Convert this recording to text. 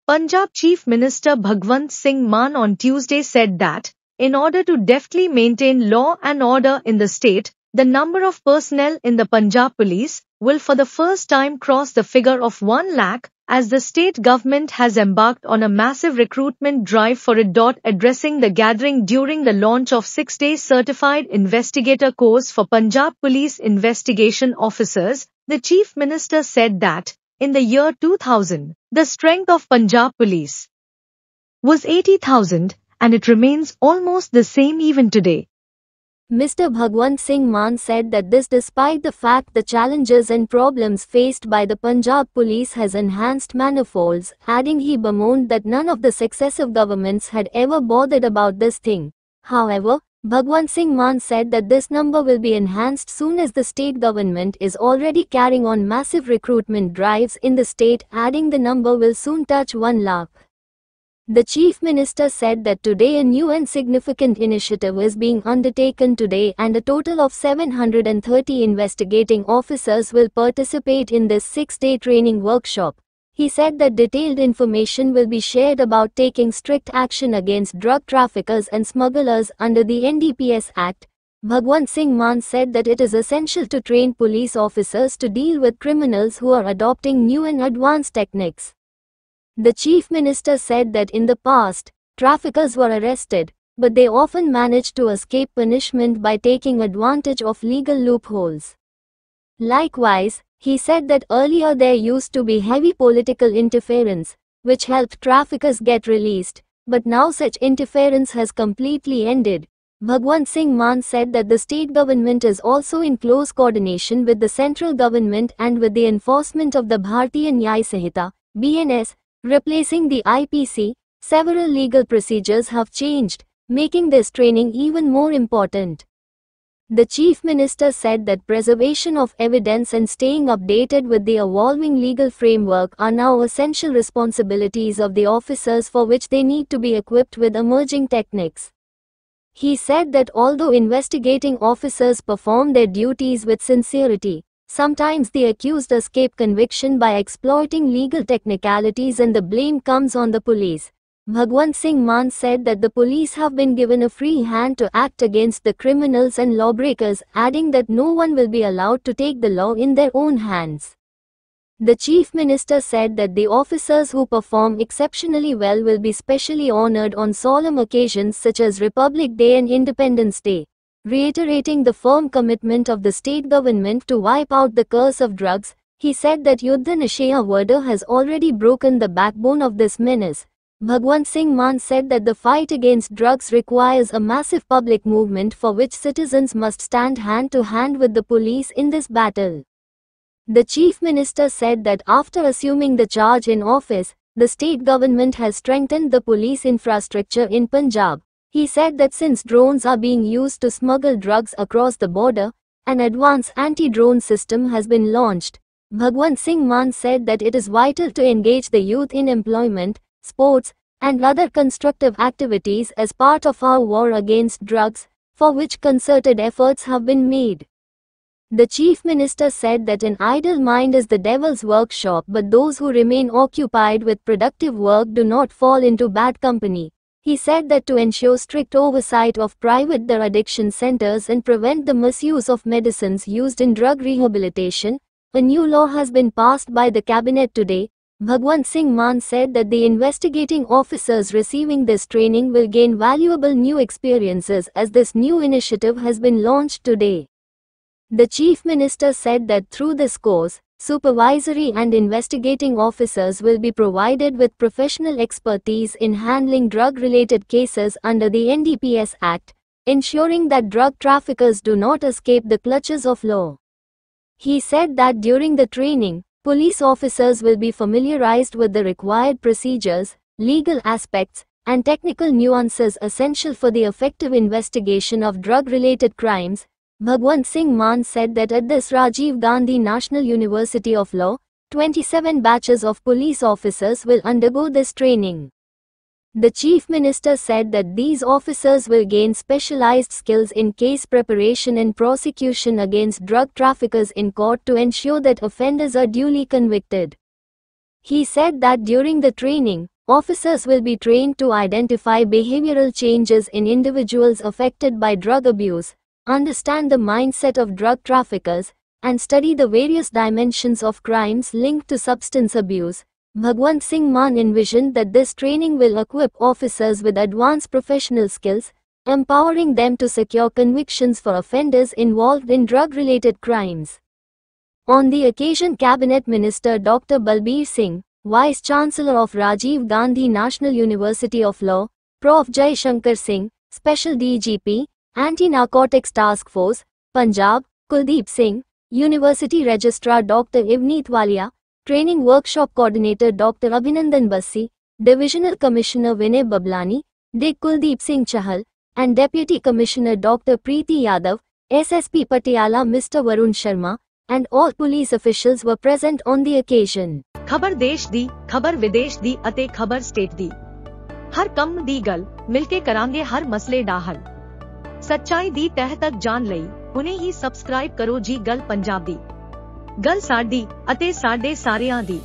Punjab Chief Minister Bhagwant Singh Mann on Tuesday said that, in order to deftly maintain law and order in the state, the number of personnel in the Punjab Police will for the first time cross the figure of 1 lakh, as the state government has embarked on a massive recruitment drive for it. Addressing the gathering during the launch of 6-day certified investigator course for Punjab Police investigation officers, the Chief Minister said that, in the year 2000, the strength of Punjab Police was 80,000 and it remains almost the same even today. Mr. Bhagwant Singh Mann said that this despite the fact the challenges and problems faced by the Punjab Police has enhanced manifolds, adding he bemoaned that none of the successive governments had ever bothered about this thing. However, Bhagwant Singh Mann said that this number will be enhanced soon as the state government is already carrying on massive recruitment drives in the state, adding the number will soon touch 1 lakh. The Chief Minister said that today a new and significant initiative is being undertaken today and a total of 730 investigating officers will participate in this 6-day training workshop. He said that detailed information will be shared about taking strict action against drug traffickers and smugglers under the NDPS Act. Bhagwant Singh Mann said that it is essential to train police officers to deal with criminals who are adopting new and advanced techniques. The Chief Minister said that in the past, traffickers were arrested, but they often managed to escape punishment by taking advantage of legal loopholes. Likewise, he said that earlier there used to be heavy political interference, which helped traffickers get released, but now such interference has completely ended. Bhagwant Singh Mann said that the state government is also in close coordination with the central government and with the enforcement of the Bharatiya Nyaya Sanhita, BNS, replacing the IPC. Several legal procedures have changed, making this training even more important. The Chief Minister said that preservation of evidence and staying updated with the evolving legal framework are now essential responsibilities of the officers, for which they need to be equipped with emerging techniques. He said that although investigating officers perform their duties with sincerity, sometimes the accused escape conviction by exploiting legal technicalities and the blame comes on the police. Bhagwant Singh Mann said that the police have been given a free hand to act against the criminals and lawbreakers, adding that no one will be allowed to take the law in their own hands. The Chief Minister said that the officers who perform exceptionally well will be specially honored on solemn occasions such as Republic Day and Independence Day. Reiterating the firm commitment of the state government to wipe out the curse of drugs, he said that Yuddha Nisheya Varda has already broken the backbone of this menace. Bhagwant Singh Mann said that the fight against drugs requires a massive public movement for which citizens must stand hand to hand with the police in this battle. The Chief Minister said that after assuming the charge in office, the state government has strengthened the police infrastructure in Punjab. He said that since drones are being used to smuggle drugs across the border, an advanced anti-drone system has been launched. Bhagwant Singh Mann said that it is vital to engage the youth in employment, sports, and other constructive activities as part of our war against drugs, for which concerted efforts have been made. The Chief Minister said that an idle mind is the devil's workshop, but those who remain occupied with productive work do not fall into bad company. He said that to ensure strict oversight of private drug addiction centers and prevent the misuse of medicines used in drug rehabilitation, a new law has been passed by the cabinet today. Bhagwant Singh Mann said that the investigating officers receiving this training will gain valuable new experiences as this new initiative has been launched today. The Chief Minister said that through this course, supervisory and investigating officers will be provided with professional expertise in handling drug-related cases under the NDPS Act, ensuring that drug traffickers do not escape the clutches of law. He said that during the training, police officers will be familiarized with the required procedures, legal aspects, and technical nuances essential for the effective investigation of drug-related crimes. Bhagwant Singh Mann said that at this Rajiv Gandhi National University of Law, 27 batches of police officers will undergo this training. The Chief Minister said that these officers will gain specialized skills in case preparation and prosecution against drug traffickers in court to ensure that offenders are duly convicted. He said that during the training, Officers will be trained to identify behavioral changes in individuals affected by drug abuse, understand the mindset of drug traffickers, and study the various dimensions of crimes linked to substance abuse. Bhagwant Singh Mann envisioned that this training will equip officers with advanced professional skills, empowering them to secure convictions for offenders involved in drug-related crimes. On the occasion, Cabinet Minister Dr. Balbir Singh, Vice Chancellor of Rajiv Gandhi National University of Law, Prof. Jai Shankar Singh, Special DGP, Anti-Narcotics Task Force, Punjab, Kuldeep Singh, University Registrar Dr. Ivneet Walia, Training Workshop Coordinator Dr. Abhinandan Bassi, Divisional Commissioner Vinay Bablani, Dig Kuldeep Singh Chahal, and Deputy Commissioner Dr. Preeti Yadav, SSP Patiala Mr. Varun Sharma, and all police officials were present on the occasion. ਖਬਰ ਦੇਸ਼ ਦੀ, ਖਬਰ ਵਿਦੇਸ਼ ਦੀ ਅਤੇ ਖਬਰ state ਦੀ। ਹਰ ਕੰਮ ਦੀ ਗੱਲ ਮਿਲ ਕੇ ਕਰਾਂਗੇ ਹਰ ਮਸਲੇ ਦਾ ਹੱਲ। ਸੱਚਾਈ ਦੀ ਤਹਿ ਤੱਕ ਜਾਣ ਲਈ ਹੁਣੇ ਹੀ ਸਬਸਕ੍ਰਾਈਬ ਕਰੋ ਜੀ ਗੱਲ ਪੰਜਾਬ ਦੀ। ਗੱਲ ਸਾਡੀ ਅਤੇ ਸਾਡੇ ਸਾਰਿਆਂ ਦੀ।